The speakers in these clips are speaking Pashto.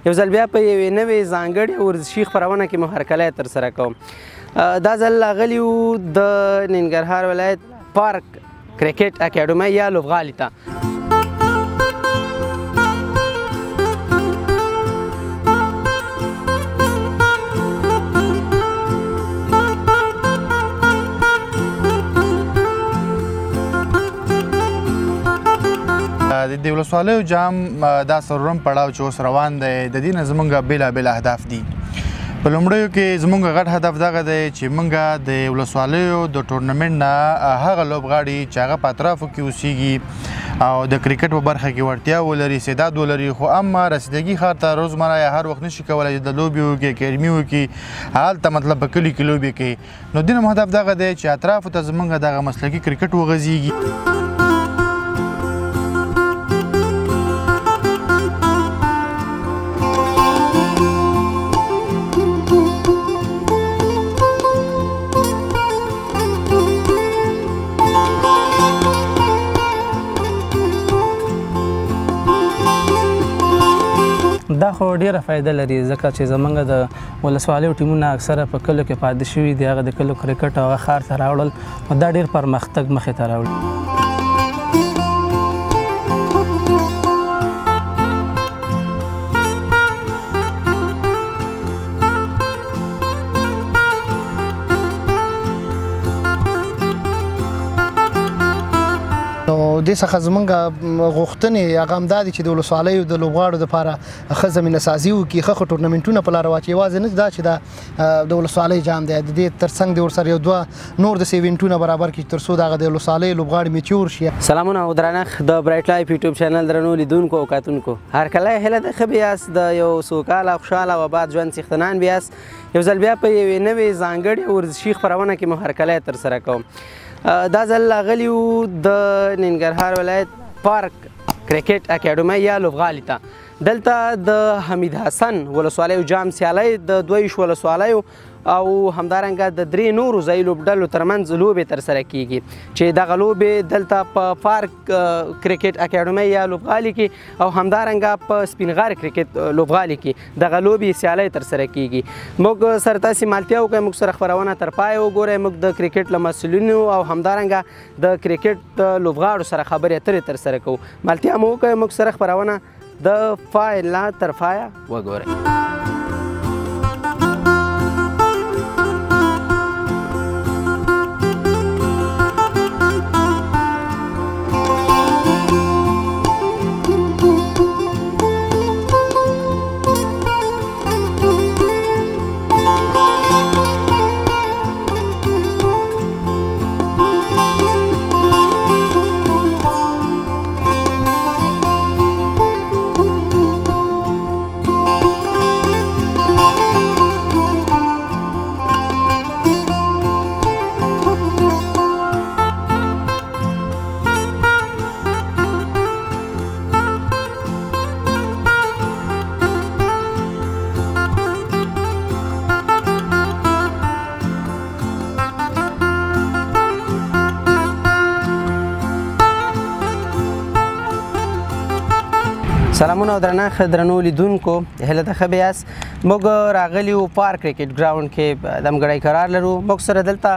یو ځل بیا په یوې نوې ځانګړې ورزشي خپرونه کې مو هرکلی ترسره کوم. دا ځل راغلي وو د ننګرهار ولایت پارک کرکټ اکاډمۍ یا لوبغالي ته. د ولسوالیو جام دا څلورم پړاو چې اوس روان دی د دې نه زموږ بېلابېل اهداف دي. په لومړیو کې زموږ غټ هدف دغه دی چې موږ د ولسوالیو د ټورنمنټ نه هغه لوبغاړي چې هغه په اطرافو کې اوسیږي او د کرکټ په برخه کې وړتیا ولري، استعداد ولري، خو اما رسیدګي ښار ته روزمره یا هر وخت نشي کولی د لوبې وکړي، اکاډمي وکړي، هلته مطلب په کلي کې لوبې کوي. نو د دې نه هدف دغه دی چې اطرافو ته زموږ دغه مسلکي کرکټ وغځېږي. دا خو ډیره فایده لري ځکه چې زمونږ د ولسوالیو ټیمونه اکثره په کلو کې پاتې شوي دي، هغه د کلو کرکټ او هغه ښار ته راوړل، نو دا ډیر پرمختګ مخې ته راوړي. دې څخه زموږ غوښتنې هغه هم دا دي چې د ولسوالیو د لوبغاړو دپاره ښه زمینه سازي وکړي، ښه ټورنمنټونه په لاره واچوي. یوازې نه دا چې د ولسوالۍ جام دی، د دې تر څنګ د ورسره یو دوه نور داسې ایونټونه برابر کړي تر څو دغه د ولسوالۍ لوبغاړي میچور شي. سلامونه او درنښت د برایټ لایف یوټیوب چینل درنو لیدونکو او کتونکو، هرکلی هیله ده ښه بیاست، د یو سوکاله او خوشحاله او آباد ژوند څښتنان بیاست. یو ځل بیا په یوې نوې ځانګړې ورزشي خپرونه کې مو هرکلی ترسره کوم. دا ځل راغلي وو د ننګرهار ولایت پارک کرکټ اکاډمۍ یا لوبغالي ته. دلته د حمید حسن ولسوالیو جام سیالۍ د 22 ولسوالیو او همدارنګه د 3 نورو ځایي لوبډلو ترمنځ لوبې ترسره کیږي چې دغه لوبې دلته په پارک کرکټ اکاډمۍ یا لوبغالي کې او همدارنګه په سپینغار کرکټ لوبغالي کې دغه لوبې سیالۍ ترسره کیږي. موږ سره تاسې مالتیا وکړئ، موږ سره خپرونه تر پایه وګورئ، موږ د کرکټ له مسؤلینو او همدارنګه د کرکټ لوبغاړو سره خبرې اترې ترسره کوو. مالتیا مو وکړئ، موږ سره خپرونه د فایل نه تر پایه وګورئ. سلامونه او درنښت درنو لیدونکو، هیله ده ښه بیاست. موږ راغلي وو پارک کرکټ ګراوند کې دمګړی قرار لرو. موږ سره دلته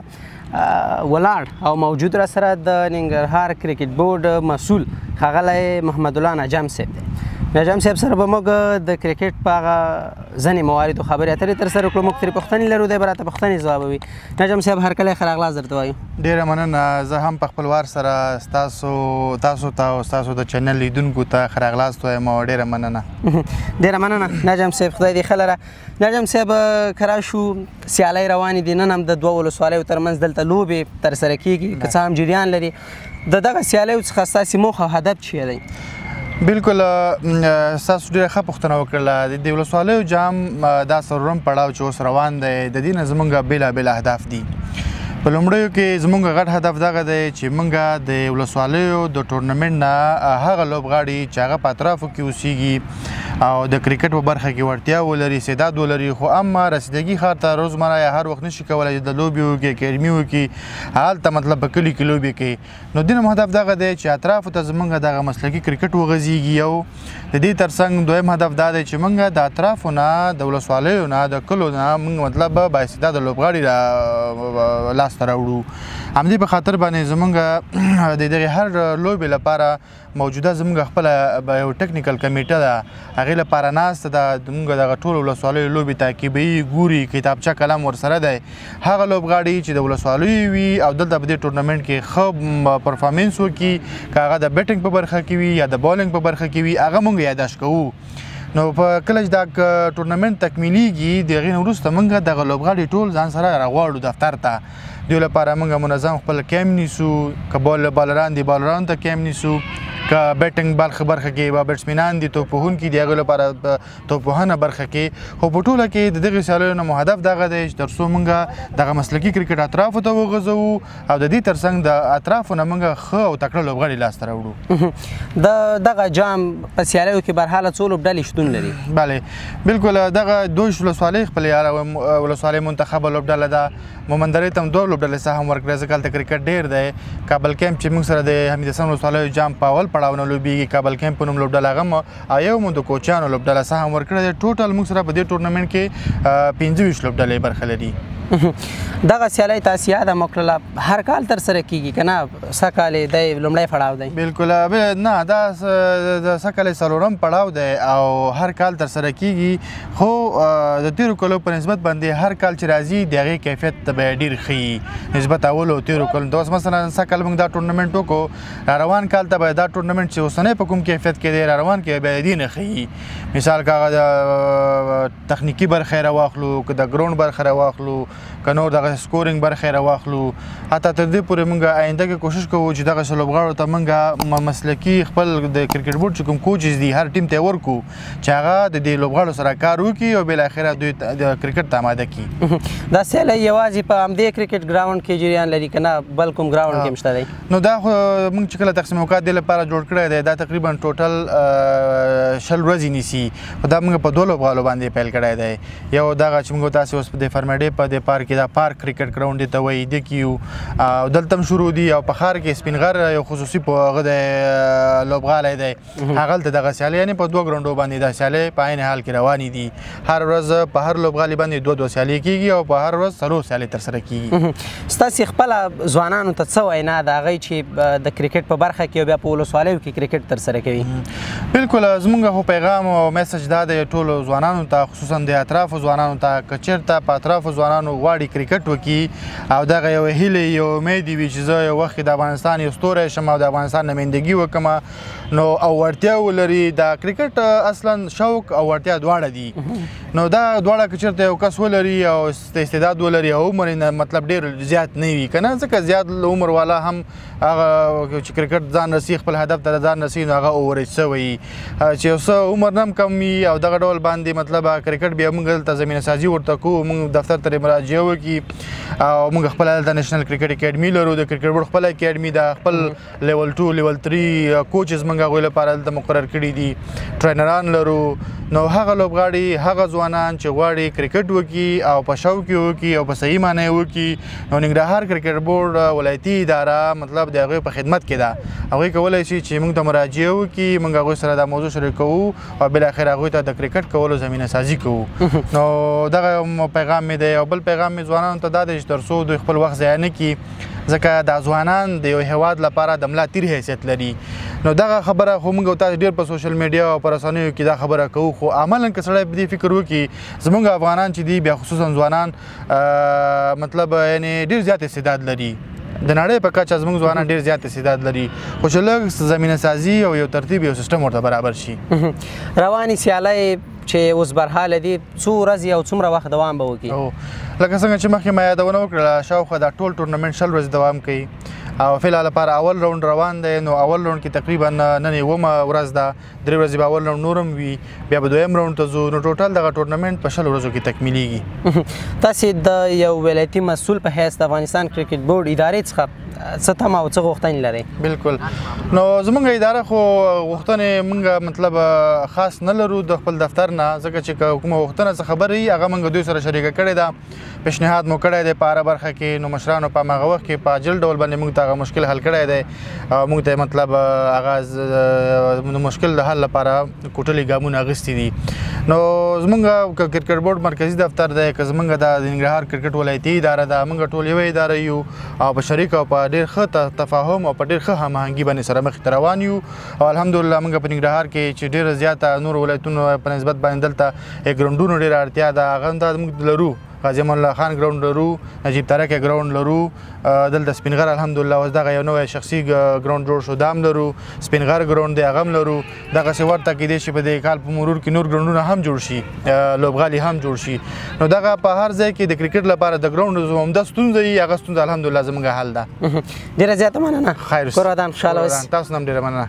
ولاړ او موجود را سره د ننګرهار کرکټ بورډ مسؤل ښاغلی محمد الله نجم صاحب دی. نجم صاحب سره به موږ د کرکټ په هغه ځینې مواردو خبرې اترې ترسره کړو. موږ ترې پوښتنې لرو، دی به راته پوښتنې ځوابوي. نجم صاحب هرکلی ښه راغلاست درته وایو. ډیره مننه. زه هم په خپل وار سره تاسو ته او ستاسو د چینل لیدونکو ته ښه راغلاست وایم او ډیره مننه. ډیره مننه نجم صاحب، خدای دې ښه لره. نجم صاحب که راشو سیالۍ روانې دي، نن هم د 2 ولسوالیو ترمنځ دلته لوبې ترسره کیږي، که څه هم جریان لري. د دغه سیالیو څخه ستاسې موخه او هدف چی دی؟ بالکل ستاسو ډېره ښه پوښتنه وکړله. د ولسوالیو جام دا څلورم پړاو چې اوس روان دی د دې نه زموږ بېلابېل اهداف دي. په لومړیو کې زموږ غټ هدف دغه دی چې موږ د ولسوالیو د ټورنمنټ نه هغه لوبغاړي چې هغه په اطرافو کې اوسیږي او د کرکټ په برخه کې وړتیا ولري استعداد ولري خو اما رسیدګي ښار ته روزمره یا هر وخت نشي کولی د لوبې وکړي اکیډمي وکړي هلته مطلب په کلي کې لوبې کوي نو دین هدف دغه دی چې اطرافو ته زمونږ دغه مسلکي کرکټ وغځېږي یو د دې ترڅنګ دویم هدف دا دی چې موږ د اطرافو نه د ولسوالیو نه د کلو نه موږ مطلب بااستعداده لوبغاړي لاسته راوړو همدې په خاطر باندې زمونږ د دغې هر لوبې لپاره موجوده زمونږ خپله یو ټکنیکل کمیټه ده هغې لپاره ناسته ده زمونږ دغه ټولو ولسوالیو لوبې تعقیبوي ګوري کتابچه قلم ورسره دی هغه لوبغاړي چې د ولسوالیو وي او دلته په دې ټورنمنټ کې ښه پرفارمنس وکړي که هغه د بیټنګ په برخه کې وي یا د بالنګ په برخه کې وي هغه موږ یاداشت کوو نو په کله چې دا ټورنمنټ تکمیلیږي د هغې نه وروسته موږ دغه لوبغاړي ټول ځان سره راغواړو دفتر ته دوی لپاره موږ منظم خپل کیمپ نیسو که بالران دي بالرانو ته کیمپ نیسو که بیټنګ برخه کې به بیټسمینان دي توپوهونکي دي هغوی لپاره توپوهنه برخه کې خو په ټوله کې د دغې سیالیو نه مو هدف دغه دی چې تر څو موږ دغه مسلکي کرکټ اطرافو ته وغځوو او د دې ترڅنګ د اطرافو نه موږ ښه او تکړه لوبغاړي لاسته راوړو د دغه جام په سیالیو کې برحاله څو لوبډلې شتون لري بله بالکل دغه دوی ولسوالۍ خپلې ولسوالۍ منتخبه لوبډله ده مومندرې ته هم دوه لوبډلې سهم ورکړی ځکه هلته کرکټ ډېر دی کابل کیمپ چې موږ سره د حمید حسن ولسوالیو جام په اول پړاو نه لوبېږي کابل کیمپ په نوم لوبډله هغه او یو مو د کوچیانو لوبډله سهم ورکړی دی ټوټل موږ سره په دې ټورنمنټ کې 25 لوبډلې برخه لري دغه سیالۍ تاسې یاده مو کړله هر کال ترسره کیږي که نه سږ کال دی لومړی پړاو دی بالکل نه دا د سږ کال څلورم پړاو دی او هر کال ترسره کیږي خو د تیرو کالو په نسبت باندې هر کال چې راځي د هغې کیفیت ته به ډېر ښه نسبت اولو تیرو کالو ته اوس مثلا سږ کال موږ دا ټورنمنټ وکړو را روان کال ته به دا ټورنمنټ چې اوسنی په کوم کیفیت کې دی را روان کې به دې نه ښیي مثال که هغه د تخنیکي برخه یې راواخلو که د ګراونډ برخه راواخلو که نور دغه سکورینګ برخه یې راواخلو حتی تر دې پورې موږ آینده کې کوشش کوو چې دغسې لوبغاړو ته موږ مسلکي خپل د کرکټ بورډ چې کوم کوچز دي هر ټیم ته یې ورکړو چې هغه د دې لوبغاړو سره کار وکړي او بالاخره دوی د کرکټ ته اماده کړي دا سیالۍ یوازې په همدې کرکټ ګراونډ کې جریان لري که نه بل کوم ګراونډ کې هم شته دی نو دا خو موږ چې کله تقسیم اوقات دې لپاره جوړ کړی دی دا تقریبا ټوټل 20 ورځې نیسي خو دا موږ په دوه لوبغالو باندې پیل کړی دی یو دغه چې موږ تاسې اوس د فرمیډې په دې پارک کې دا پارک کرکټ ګراونډ دی ته وایي دې کې یو او دلته هم شروع دي او په ښار کې سپین غر یو خصوصي په هغه د لوبغالی دی هغلته دغه سیالۍ یعنې په دوه ګراونډو باندې دا سیالۍ په عین حال کې روانې دي هر ورځ په هر لوبغالي باندې دوه سیالۍ کېږي او په هر ورځ څلور سیالۍ ترسره کېږي ستاسې خپله ځوانانو ته څه وینا د هغوی چې د کرکټ په برخه کې او بیا په ولسوالیو کې کرکټ ترسره کوي بالکل زموږ خو پیغام او میسج دا دی ټولو ځوانانو ته خصوصا د اطرافو ځوانانو ته که چېرته په اطرافو ځوانانو غواړي کرکټ وکړي او دغه یو هیلې یو امید وي چې زه یو وخت د افغانستان یو ستوری شم او د افغانستان نمایندګي وکړم نو او وړتیا ولري د کرکټ اصلا شوق او وړتیا دواړه دي نو دا دواړه که چېرته یو کس ولري او استعداد ولري او عمر یې مطلب ډېر زیات نه وي که نه ځکه زیات عمر والا هم هغه چې کرکټ ځان رسي خپل هدف ته ځان رسي نو هغه اوورج شوی چې یو څه عمر نه هم کم وي او دغه ډول باندې مطلب کرکټ بیا موږ دلته زمینه سازي ورته کوو موږ دفتر ته مراجعه وکړي او موږ خپل هلته نېشنل کرکټ اکیډمي لرو د کرکټ بورډ خپله اکیډمي ده خپل لیول 2 لیول 3 کوچز موږ هغوی لپاره هلته مقرر کړي دي ټرینران لرو نو هغه لوبغاړي هغه ځوانان چې غواړي کرکټ وکړي او په شوق یې وکړي او په صحیح معنی یې وکړي نو ننګرهار کرکټ بورډ ولایتي اداره مطلب د هغوی په خدمت کې ده هغوی کولی شي چې موږ ته مراجعه وکړي موږ هغوی سره دا موضوع شریکوو او بالاخره هغوی ته د کرکټ کولو زمینه سازي کوو نو دغه پیغام مې دی او بل پیغام مې ځوانانو ته دا دی چې تر څو دوی خپل وخت ضایع نه کړي ځکه دا ځوانان د یو هیواد لپاره د ملا تیر حیثیت لري نو دغه خبره خو موږ تاسو ډېر په سوشل میډیا او په رسنیو کې دا خبره کوو خو عملاً که سړی په دې فکر وکړي زموږ افغانان چې دي بیا خصوصا ځوانان مطلب یعنې ډېر زیات استعداد لري د نړۍ په کچه زموږ ځوانان ډېر زیات استعداد لري خو چې لږ زمینه سازي او یو ترتیب یو سیستم ورته برابر شي روانې سیالۍ چې اوس برحاله دي څو ورځې او څومره وخت دوام به وکړي لکه څنګه چې مخکې ما یادونه وکړله شاوخوا دا ټول ټورنمنټ 20 ورځې دوام کوي او فلحال لپاره اول راوند روان دی نو اول راوند کې تقریبا نن 9 ورځ ده 3 ورځې به اول راوند نورم وي بیا به دویم راوند ته ځو نو ټوټل دغه ټورنمنټ په 20 ورځو کې تکمیلیږي تاسې د یو ولایتي مسؤل په حیث د افغانستان کرکټ بورډ ادارې څخه څه تمه او څه غوښتنې لرئ؟ بالکل. نو زمونږ اداره خو غوښتنې مونږ مطلب خاص نه لرو د خپل دفتر نه، ځکه چې کومه غوښتنه څه خبره وي هغه مونږ دوی سره شریکه کړې ده، پیشنهاد مو کړی دی په هره برخه کې. نو مشرانو په هماغه وخت کې په عاجل ډول باندې مونږ ته هغه مشکل حل کړی دی او مونږ ته مطلب هغه مشکل د حل لپاره کوټلي ګامونه اخیستي دي. نو زمونږ کرکټ بورډ مرکزي دفتر دی که زمونږ د ننګرهار کرکټ ولایتي اداره ده، مونږ ټول یوه اداره یو او په شریک او په ډېر ښه تفاهم او په ډېر ښه هماهنګي باندې سره مخې ته روان یو. او الحمدلله مونږ په ننګرهار کې چې ډېره زیاته نور ولایتونو په نسبت باندې دلته ګراونډونو ډېره اړتیا ده، هغه هم موږ لرو. غازي امان الله خان ګراوند لرو، نجیب تارک ګراوند لرو، دلته سپینغر الحمدلله اوس دغه یو نوی شخصي ګراوند جوړ شو دام لرو، سپینغر ګراوند دی هغه هم لرو. دغسې ورته کیدای شي په دې کال په مرور کې نور ګراوندونه هم جوړ شي، لوبغالي هم جوړ شي. نو دغه په هر ځای کې د کرکټ لپاره د ګراوند عمده ستونزه وي، هغه ستونزه الحمدلله زموږ حل ده. ډېره زیاته مننه. خیر کور ودان خوشحاله اوسئ. تاسو هم ډېره مننه.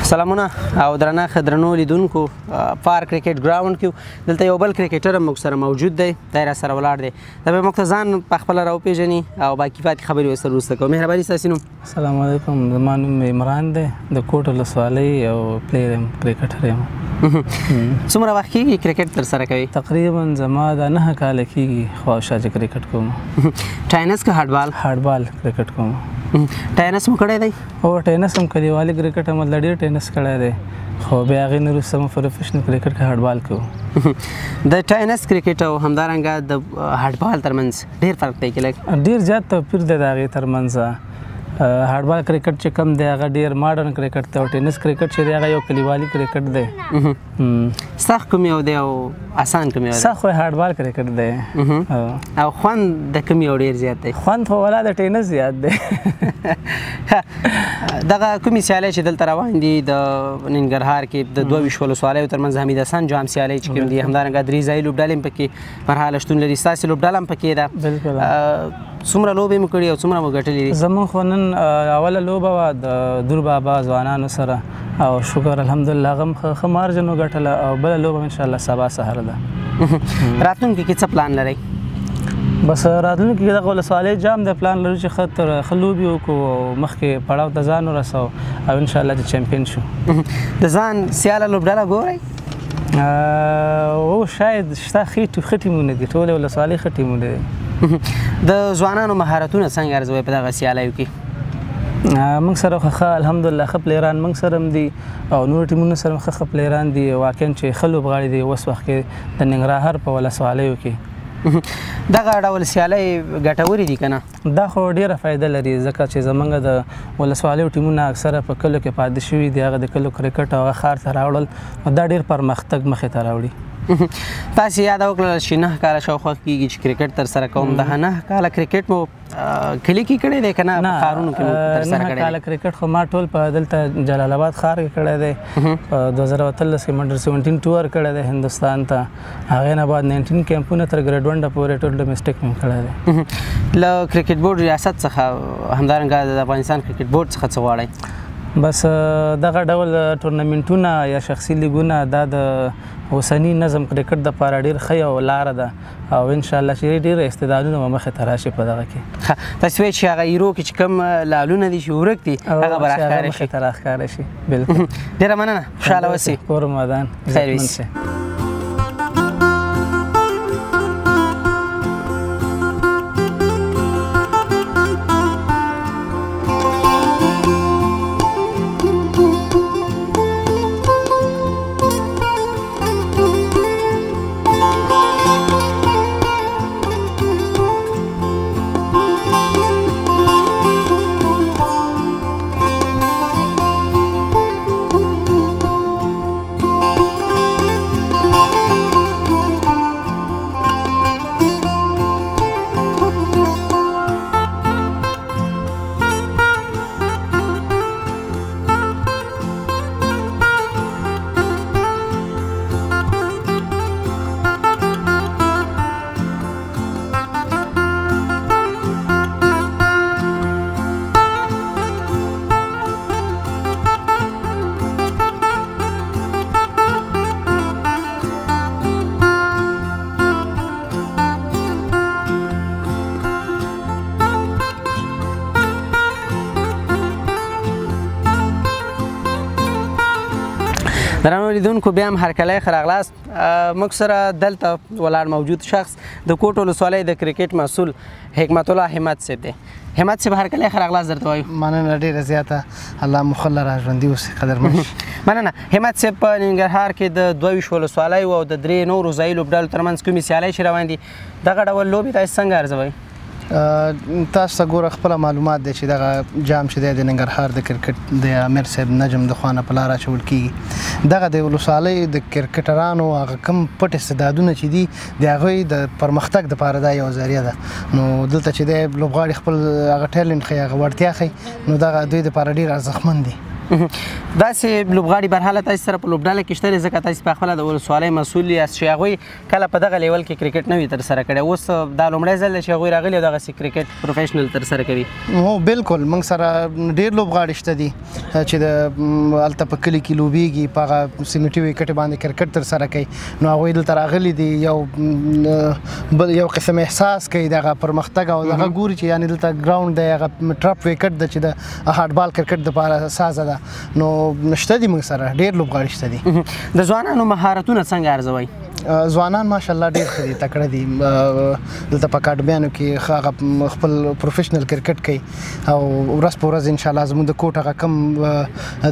سلامونه او درنه درنو لیدونکو، پارک کرکټ ګراوند کې دلته یو بل کرکټر هم موږ سره موجود دی، دی را سره ولاړ دی. دا به موږ ته ځان په خپله راوپېژني او باقي پاتې خبرې ورسره وروسته کوو. مهرباني ستاسې نوم؟ السلام علیکم، زما نوم عمران دی، د کوټ ولسوالۍ او پلیر یم، کرکټر یم. څومره وخت کېږي کرکټ ترسره کوي؟ تقریبا زما د 9 کاله کېږي خواوشا چې کرکټ کوم. ټاینس که هاډبال؟ هاډبال کرکټ کوم. ټاینس مو کړی دی؟ او ټاینس هم کلیوالي کرکټ هم ډېر ټاینس کړی دی، خو بیا هغې نه وروسته مو پروفیشنل کرکټ کې هاډبال کوو. د ټاینس کرکټ او همدارنګه د هاډبال ترمنځ ډېر فرق دی که لږ؟ ډېر زیات توپیر دی د هغې ترمنځ. هاډبال کرکټ چې کم دی هغه ډېر ماډرن کرکټ دی او ټینس کرکټ چې دی هغه یو کلیوالي کرکټ دی. سخت کوم یو دی او آسان کوم یو دی؟ سخت خو هاډبال کرکټ دی. او خوند د کوم یو ډېر زیات دی؟ خوند خو والا د ټینس زیات دی. دغه کومې سیالۍ چې دلته روان دي د ننګرهار کې د 22 ولسوالیو ترمنځ حمید حسن جام سیالۍ چې کوم دي، همدارنګه درې ځایي لوبډلې هم پکې مرحله شتون لري، ستاسې لوبډله هم پکې ده. بالکل. څومره لوبې مو کړي او څومره مو ګټلې دي؟ زموږ خو نن اوله لوبه وه د دور بابا ځوانانو سره او شکر الحمدلله هغه هم ښه مارجن وګټله، او بله لوبه انشاءالله سبا سهار ده. راتلونکي کې څه پلان لرئ؟ بس راتلونکي کې دغه ولسوالۍ جام د پلان لرو چې ښه لوبې وکړو او مخکې پړاو ته ځان ورسو او انشاءالله چې چمپین شو. د ځان سیاله لوبډله ګورئ؟ او شاید شته ښه ټیمونه دي، ټولې ولسوالۍ ښه ټیمونه دي. د ځوانانو مهارتونه څنګه ارزوئ په دغه سیالیو کې؟ موږ سره ښه الحمدلله ښه پلیران موږ سره هم دي او نور ټیمونو سره هم ښه پلیران دي، واقعا چې ښه لوبغاړي دي اوس وخت کې د ننګرهار په ولسوالیو کې. دغه ډول سیالۍ ګټورې دي که نه؟ دا خو ډېره فایده لري، ځکه چې زموږ د ولسوالیو ټیمونه اکثره په کلو کې پاتې شوي دي، هغه د کلو کرکټ او هغه ښار ته راوړل، دا ډېر پرمختګ مخې ته راوړي. تاسې یاد وکړله چې 9 کاله شاوخوا کېږي چې کرکټ ترسره کوم. دغه 9 کاله کرکټ مو کلي کې کړی دی که نه په ښارونو کې مو ترسره کړی دی؟ 9 کاله کرکټ خو ما ټول په دلته جلال آباد ښار کې کړی دی. په 2013 کې منډر 17 ټور کړی دی هندوستان ته، هغې نه بعد 19 کیمپونه تر ګریډ 1 پورې ټول ډومسټک مې کړی دی. له کرکټ بورډ ریاست څخه همدارنګه د افغانستان کرکټ بورډ څخه څه غواړئ؟ بس دغه ډول ټورنمنټونه یا شخصي لیګونه دا د اوسني نظم کرکټ دپاره ډېر ښه یو لاره ده او انشاءالله چې ډېر استعدادونه به مخې ته راشي په دغه کې. تاسې وایئ چې هغه هیرو کې چې کوم لالونه دي چې ورک دي هغه به راښکاره شي؟ مخې ته راښکاره شي. بالکل. ډېره مننه، خوشحاله اوسئ. کور مودان. خیر ویسي. لیدونکو بیا هم هرکلی ښه راغلاست. موږ سره دلته ولاړ موجود شخص د کوټ ولسوالۍ د کرکټ مسؤل حکمت الله همت صاحب دی. همت صاحب هرکلی ښه راغلاست درته وایو. مننه ډېره زیاته، الله مو خله را ژوندي اوسي قدرمن. مننه. همت صاحب په ننګرهار کې د 22 ولسوالیو او د 3 نورو ځایي لوبډلو ترمنځ کومې سیالۍ چې روان دي دغه ډول لوبې تاسو څنګه ارزوئ؟ تاسو ته ګوره خپله معلومات دی چې دغه جام چې دی د ننګرهار د کرکټ د امیر صاحب نجم د خوا نه په لاره اچول کېږي. دغه د ولسوالۍ د کرکټرانو هغه کوم پټ استعدادونه چې دي د هغوی د پرمختګ دپاره دا یوه ذریعه ده. نو دلته چې دی لوبغاړي خپل هغه ټیلنټ ښیي، هغه وړتیا ښیي، نو دغه دوی دپاره ډېر ارزښتمن دي. داسې لوبغاړي برحاله تاسو سره په لوبډله کې شته ځکه تاسو په خپله د ولسوالۍ مسؤل یاست چې هغوی کله په دغه لیول کې کرکټ نه وي ترسره کړی. اوس دا لومړی ځل دی چې هغوی راغلي او دغسې کرکټ پروفیشنل ترسره کوي. هو بالکل، موږ سره ډېر لوبغاړي شته دي چې د هلته په کلي کې لوبېږي، په هغه سیمټي ویکټې باندې کرکټ ترسره کوي. نو هغوی دلته راغلي دي، یو قسم احساس کوي دغه پرمختګ او دغه ګوري چې یعنې دلته ګراوند دی، هغه ټرپ ویکټ ده چې د هارډ بال کرکټ دپاره سازه ده. نو شته دي موږ سره ډېر لوبغاړي شته دي. د ځوانانو مهارتونه څنګه ارزوئ؟ ځوانان ماشاءالله ډېر ښه دي، تکړه دي. دلته په اکاډمیانو کې هغه خپل پروفیشنل کرکټ کوي او ورځ په ورځ انشاءالله زموږ د کوټ هغه کم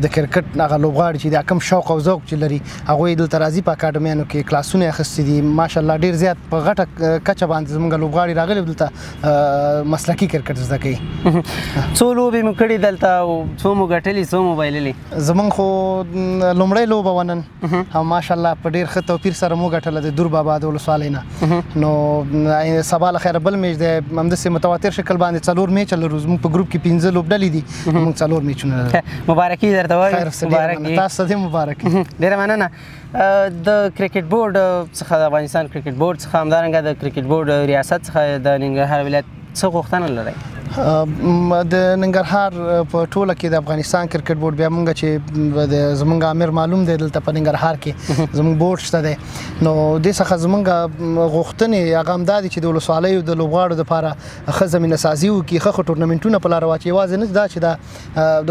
د کرکټ هغه لوبغاړي چې د کم شوق او ذوق چې لري هغوی دلته راځي په اکاډمیانو کې کلاسونه اخیستي دي. ماشاءالله ډېر زیات په غټه کچه باندې زموږ لوبغاړي راغلي دلته مسلکي کرکټ زده کوي. څو لوبې مو کړي دلته او څو مو ګټلي څو مو بایللي؟ زموږ خو لومړی لوبه وه نن او ماشاءالله په ډېر ښه توپیر سره موږ ګټله د دور بابا د ولسوالۍ نه. نو سبا له خیره بل میچ دی همداسې متواتر شکل باندې 4 میچه لرو. زموږ په ګروپ کې 15 لوبډلې دي، موږ 4 میچونه لرو. مبارکي درته وایو. مبارکي تاسو ته مبارکي. ډېره مننه. د کرکټ بورډ څخه د افغانستان کرکټ بورډ څخه همدارنګه د کرکټ بورډ ریاست څخه د ننګرهار ولایت څه غوښتنه لرئ؟ د ننګرهار په ټوله کې د افغانستان کرکټ بورډ بیا مونږ چې زمونږ امیر معلوم دی دلته په ننګرهار کې زمونږ بورډ شته دی. نو دې څخه زمونږ غوښتنې هغه همدا دي چې د ولسوالیو د لوبغاړو دپاره ښه زمینه سازي وکړي، ښه ټورنمنټونه په لاره واچوي. یوازې نه دا چې دا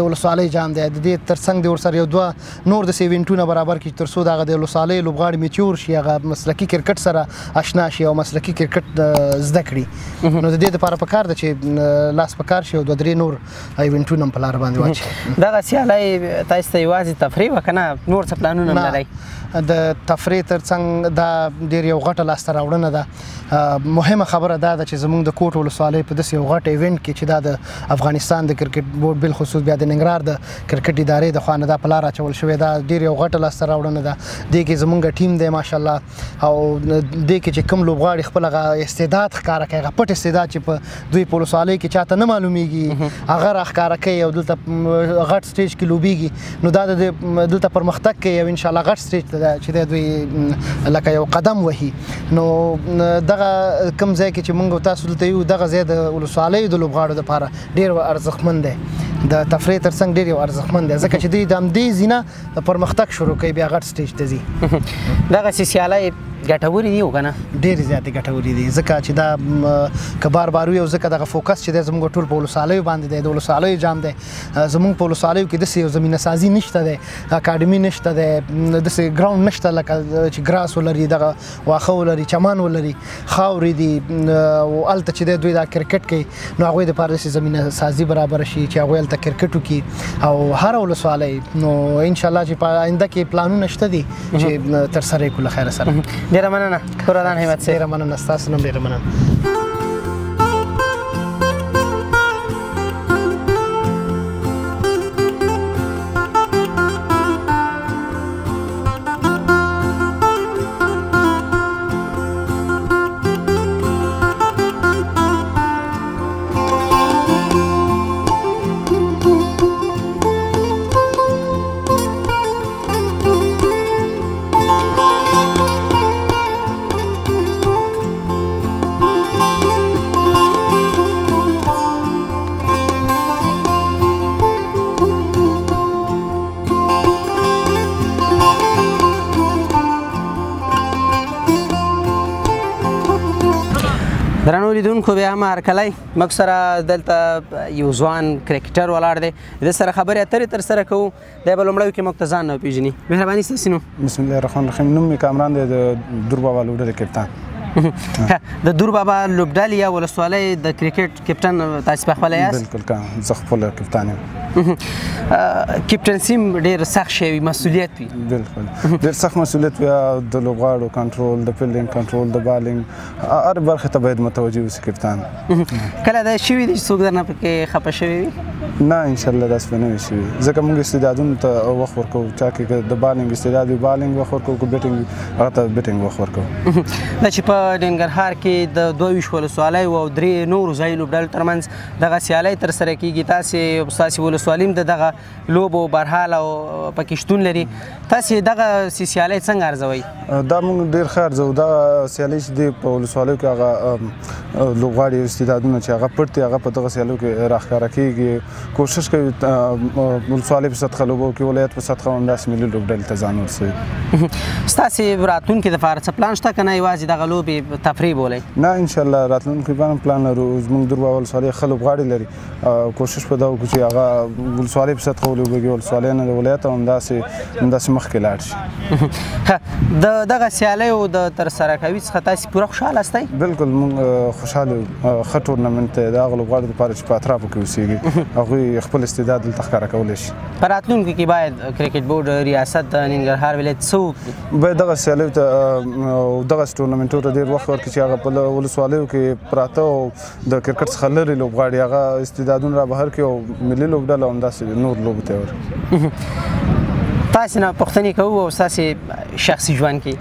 د ولسوالۍ جام دی، د دې تر څنګ د ورسره یو دوه نور د ایونټونه برابر کړي تر څو دغه د ولسوالۍ لوبغاړي میچور شي، هغه مسلکي کرکټ سره آشنا شي او مسلکي کرکټ زده کړي. نو د دې دپاره پکار ده چې لاس په کار شي او 2-3 نور ایونټونه هم په لاره باندې واچي. دغه سیالۍ تاسو ته یوازې تفریح وه که نه نور څه پلانونه هم لرئ؟ د تفریح تر څنګ دا ډېر یو غټه لاسته راوړنه ده. مهمه خبره دا ده چې زموږ د کوټ ولسوالۍ په داسې یو غټ ایونټ کې چې دا د افغانستان د کرکټ بورډ بالخصوص بیا د ننګرهار د کرکټ ادارې د خوا نه دا په لاره اچول شوې، دا ډېر یو غټه لاسته راوړنه ده. دې کې زموږ ټیم دی ماشاءالله او دې کې چې کوم لوبغاړي خپل هغه استعداد ښکاره کوي، هغه پټ استعداد چې په دوی په ولسوالۍ کې چاته نه معلومیږي هغه راښکاره کوي او دلته غټ سټیج کې لوبیږي. نو دا دلته پرمختګ کوي او انشاءالله غټ سټیج ته چې دوی لکه یو قدم وهي. نو دغه کوم ځای کې چې موږ تاسو دلته یو دغه ځای د ولسوالیو د لوبغاړو دپاره ډېر ارزښتمن دی، د تفریح تر څنګ ډېر یو ارزښتمن دی ځکه چې دوی د همدې ځینه پرمختګ شروع کوي بیا غټ سټیج ته ځي. دغسې سیالۍ ګټورې دي که نه؟ ډېرې زیاتې ګټورې دي ځکه چې دا که بار بار وي او ځکه دغه فوکس چې دی زموږ ټول په ولسوالیو باندې دی، د ولسوالیو جام دی. زموږ په ولسوالیو کې داسې یو زمینه سازي نشته دی، اکاډمي نشته دی، داسې ګراوند نشته لکه چې ګراس ولري، دغه واښه ولري، چمن ولري، خاورې دي او هلته چې دی دوی دا کرکټ کوي. نو هغوی دپاره داسې زمینه سازي برابره شي چې هغوی هلته کرکټ وکړي او هره ولسوالۍ. نو انشاءالله چې په آینده کې پلانونه شته دي چې ترسره یې کړو له خیره سره. ډېره مننه قرآن همت صاحب. ډېره مننه، ستاسو نه هم ډېره مننه. درنو لیدونکو بیا هم هرکلی موږ سره دلته یو ځوان کرکټر ولاړ دی د سره خبرې اترې ترسره کوو دی به لومړیو کې موږ ته ځان نه وپېژني مهرباني ستاسې نوم بسم الله الرحمن الرحیم نوم مې کامران دی د دور بابا لوبډلې کپتان د دور بابا لوبډلې یا ولسوالۍ د کرکټ کپټن تاسې پخپله یاست بالکل زه خپله کپتان یم کپټنسي ډېر سخت شی وي مسؤلیت وي بالکل ډېر سخت مسؤلیت وي د لوبغاړو کنټرول د فیلډینګ کنټرول د بالینګ هر برخې ته باید متوجه اوسي کپتان کله دا شوي دي چې څوک درنه پکې خفه شوی وي نه انشاءالله داسې به نه وي شوي ځکه موږ استعدادونو ته وخت ورکوو چا کې د بالینګ استعداد وي بالینګ وخت ورکوو که بیټینګ وي هغه ته بیټینګ وخت ورکوو دا چې په ننګرهار کې د 22 ولسوالیو او 3 نورو ځایي لوبډلو ترمنځ دغه سیالۍ ترسره کیږي ستاسې ولسوالي هم د دغه لوبو برحال او پکې شتون لري تاسې دغه سیالۍ څنګه ارزوئ دا موږ ډېر ښه ارزوو دا سیالۍ چې دی په ولسوالیو کې هغه لوبغاړي استعدادونه چې هغه پټ دي هغه په دغه سیالیو کې راښکاره کېږي کوشش کوي ولسوالۍ په سطحه لوبو کې ولایت په سطحه همداسې ملي لوبډلې ته ځان ورسوي ستاسې راتلونکي دپاره څه پلان شته که نه یوازې دغه لوبې تفریح بولئ نه انشاءالله راتلونکي باندې پلان لرو زموږ دور بابا ولسوالۍ ښه لوبغاړي لري کوشش په دا وکړو چې هغه ولسوالۍ په سطحه ولوبېږي ولسوالۍ نه د ولایت همداسې مخکې لاړ شي د دغه سیالیو د ترسره کوي څخه تاسې پوره خوشحاله استئ بالکل موږ خوشحاله یو ښه ټورنمنټ دی د هغه لوبغاړو دپاره چې په اطرافو کې اوسېږي هغوی خپل استعداد دلته ښکاره کولی شي په راتلونکي کې باید کرکټ بورډ ریاست د ننګرهار ولایت څه وکړي باید دغه سیالیو ته دغسې ټورنمنټونو ته ډېر وخت ورکړي چې هغه په ولسوالیو کې پراته او د کرکټ څخه لرې لوبغاړي هغه استعدادونه را بهر کړي او ملي لوبډله همداسې نور لوبو ته ورکړي تاسې نه پوښتنې کوو او ستاسې شخصي ژوند کې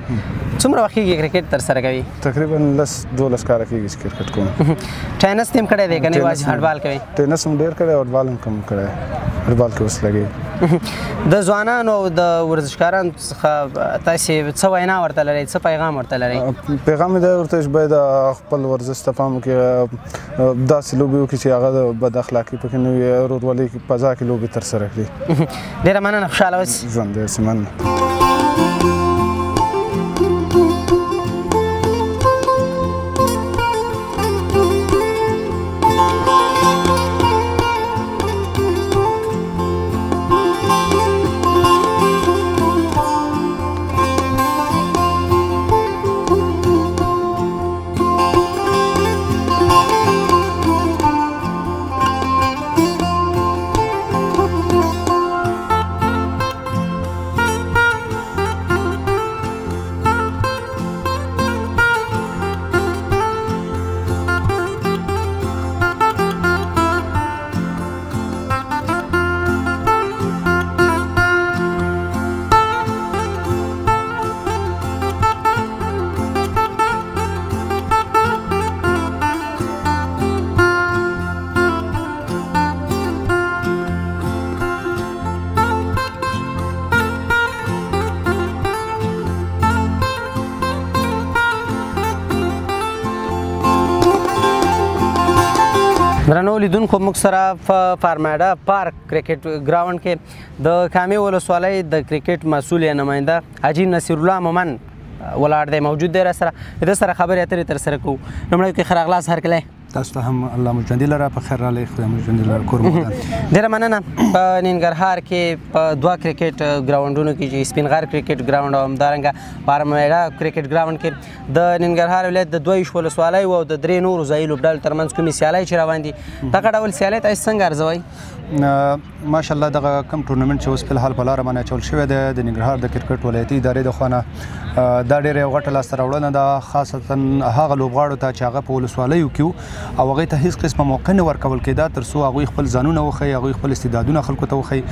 څومره وخت کېږي کرکټ ترسره کوي تقریبا 10-12 کاله کېږي چې کرکټ کوم ټینس ته هم کړی دی که نه یوازې هډبال کوئ ټینس هم ډېر کړی او هډبال هم کم کړی هډبال کې اوس لګوي د ځوانانو او د ورزشکارانو څخه تاسې څه وینا ورته لرئ څه پیغام ورته لرئ پیغام یې دا ورته چې باید خپل ورزش ته پام وکړي داسې لوبې وکړي چې هغه د بد اخلاقي پکې نه وي ورورولۍ فضا کې لوبې ترسره کړي ډېره مننه خوشحاله اوسئ ژوند دې هسې مننه درنو لیدونکو موږ سره په فارمیډا پارک کرکټ ګراوند کې د کامې ولسوالۍ د کرکټ مسؤل نماینده حاجي نصیر الله مومن ولاړ دی موجود دی را سره د سره خبرې اترې ترسره کوو لومړی کې ښه راغلاست هرکلی تاسو ته هم الله مو ژوندي لره په خیر راغلی خدای مو ژوندي لره کور مو ودان ډېره مننه په ننګرهار کې په 2 کرکټ ګراوندونو کې چې سپین غر کرکټ ګراوند او همدارنګه فارمیډا کرکټ ګراوند کې د ننګرهار ولایت د 22 ولسوالیو او د 3 نورو ځایي لوبډلو ترمنځ کومې سیالۍ چې روان دي دغه ډول سیالۍ تاسې څنګه ارزوئ ماشاءالله دغه کم ټورنمنټ چې اوس په الحال په لاره باندې اچول شوی دی د ننګرهار د کرکټ ولایتي ادارې د خوا دا ډېره یو غټه لاسته راوړنه ده خاصتا هغه لوبغاړو ته چې هغه په ولسوالیو کې او هغوی ته هېڅ قسمه موقع نه ورکول کېده تر څو هغوی خپل ځانونه وښیي هغوی خپل استعدادونه خلکو ته وښیي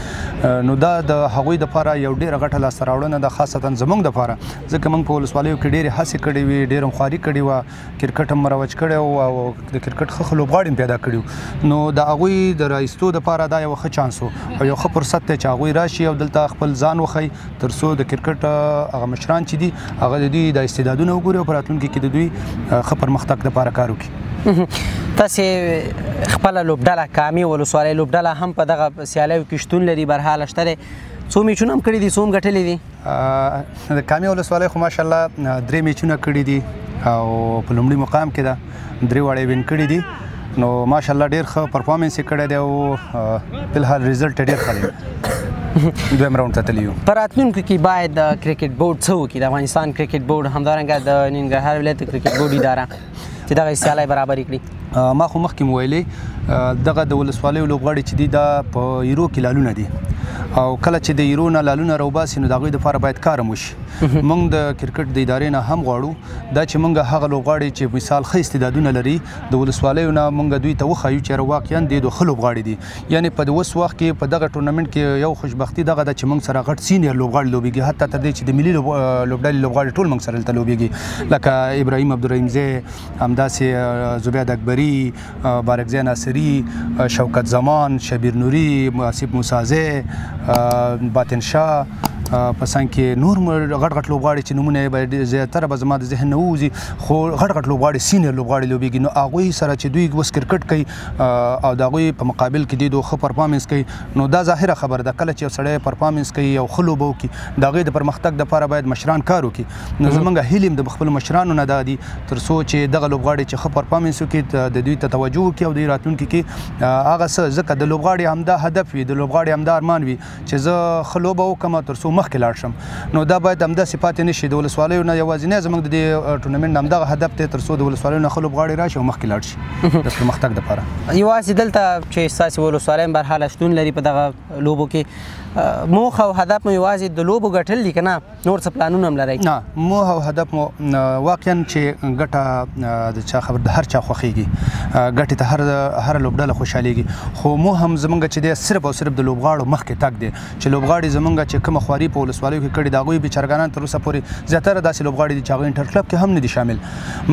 نو دا د هغوی دپاره یو ډېره غټه لاسته راوړنه ده خاصتا زموږ دپاره ځکه موږ په ولسوالیو کې ډېرې هڅې کړې وې ډېره هم خواري کړې وه کرکټ هم مروج کړی و او د کرکټ ښه لوبغاړي هم پیدا کړي نو د هغوی د رایستو دپاره دا یو ښه چانس و او یو ښه فرصت دی چې هغوی راشي او دلته خپل ځان وښیي تر څو د کرکټ هغه مشران چې دي هغه د دوی د استعدادونه وګوري او په راتلونکي کې د دوی ښه پرمختګ دپاره کار وکړي تاسې خپله لوبډله کامې ولسوالۍ لوبډله هم په دغه سیالیو کې شتون لري برحاله شته دی څو میچونه هم کړي دي څو هم ګټلي دي د کامې ولسوالۍ خو ماشاءالله 3 میچونه کړي دي او په لومړي مقام کې ده 3 وړې وین کړي دي نو ماشاءالله ډېر ښه پرفارمنس یې کړی دی او فلحال ریزلټ یې ډېر ښه دی دویم راوند ته تللی یو په راتلونکو کې باید د کرکټ بورډ څه وکړي د افغانستان کرکټ بورډ همدارنګه د ننګرهار ولایت کرکټ بورډ اداره چې دغه سیالۍ برابرې کړي ما خو مخکې مو ویلې دغه د ولسوالیو لوبغاړي چې دي دا په ایرو کې لالونه دي او کله چې د ایرو نه لالونه راوباسي نو د هغوی دپاره باید کار هم وشي موږ د کرکټ د ادارې نه هم غواړو دا چې موږ هغه لوبغاړي چې مثال ښه استعدادونه لري د ولسوالیو نه موږ دوی ته وښایو چې واقعا دوی د ښه لوبغاړي دي یعنې په اوس وخت کې په دغه ټورنمنټ کې یو خوشبختي دغه ده چې موږ سره غټ سینیر لوبغاړي لوبېږي حتی تر دې چې د ملي لوبډلې لوبغاړي ټول موږ سره دلته لوبېږي لکه ابراهیم عبدالرحیمزی همداسې زبید اکبري بارکزی ناصري شوکت زمان شبیر نوري آصف موسازی باطن شاه په څنګ کې نور غټ غټ لوبغاړي چې نومونه یې زیاتره به زما د ذهن نه ووځي خو غټ غټ لوبغاړي سینیر لوبغاړي لوبېږي نو هغوی سره چې دوی اوس کرکټ کوي او د هغوی په مقابل کې دوی ښه پرفارمنس کوي نو دا ظاهره خبره ده کله چې یو سړی پرفارمنس کوي او ښه لوبه وکړي د هغوی د پرمختګ دپاره باید مشران کار وکړي نو زموږ هیلې هم د خپلو مشرانو نه دا دي تر څو چې دغه لوبغاړي چې ښه پرفارمنس وکړي د دوی ته توجه وکړي او دوی راتلونکي کې هغه څه ځکه د لوبغاړي همدا هدف وي د لوبغاړي همدا ارمان وي چې زه ښه لوبه وکړم تر څو مخکې لاړ شم نو دا باید همداسې پاتې نه شي د ولسوالیو نه یوازینی زموږ د دې ټورنمنټ نه همدغه هدف دی تر څو د ولسوالیو نه ښه لوبغاړي راشي او مخکې لاړ شي د پرمختګ دپاره یوازې دلته چې ستاسې ولسوالۍ هم برحاله شتون لري په دغه لوبو کې موخه او هدف مو یوازې د لوبو ګټل دي که نه نور څه پلانونه هم لرئ نه موخه او هدف مو واقعا چې ګټه د چا خبر د هر چا خوښېږي ګټې ته هره لوبډله خوشحالېږي خو مو هم زموږ چې دی صرف او صرف د لوبغاړو مخکې تګ دی چې لوبغاړي زموږ چې کومه خواري په ولسوالیو کې کړي د هغوی بیچارګانان تر اوسه پورې زیاتره داسې لوبغاړي دي چې هغوی انټر کلب کې هم نه دي شامل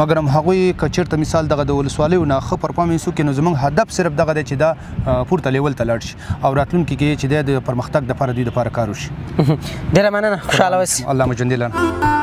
مګر هم هغوی که چېرته مثال دغه د ولسوالیو نه ښه پرفارمنس وکړي نو زموږ هدف صرف دغه دی چې دا پورته لیول ته لاړ شي او راتلونکي کې چې دی د پرمختګ دپاره دوی دپاره کار وشي ډېره مننه خوشحاله اوسئ الله مو ژوندي لرم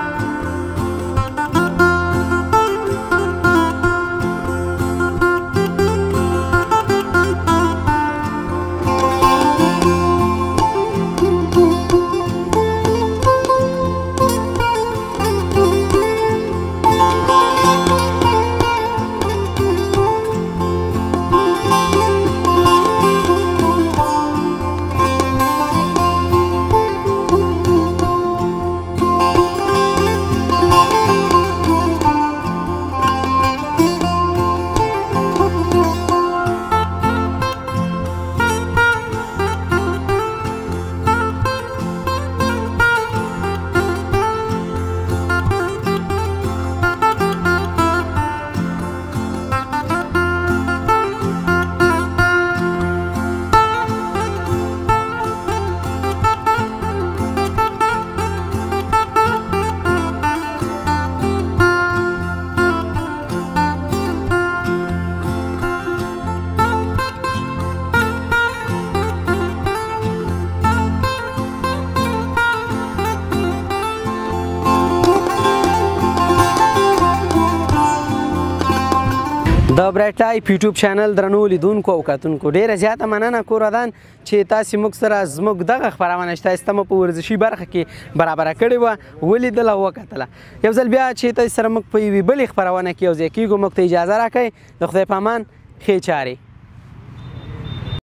د برایټ لایف یوټیوب چینل درنو لیدونکو او کتونکو ډیره زیاته مننه کورودان چې تاسو موږ سره زموږ دغه خبرونه شته ستمه په ورزشي برخه کې برابر کړې و ولیدله وکتله یو ځل بیا چې تاسو سره موږ په یوې بلې خبرونه کې یو ځای کېږو موږ ته اجازه راکړئ د خدای په امان ښې چارې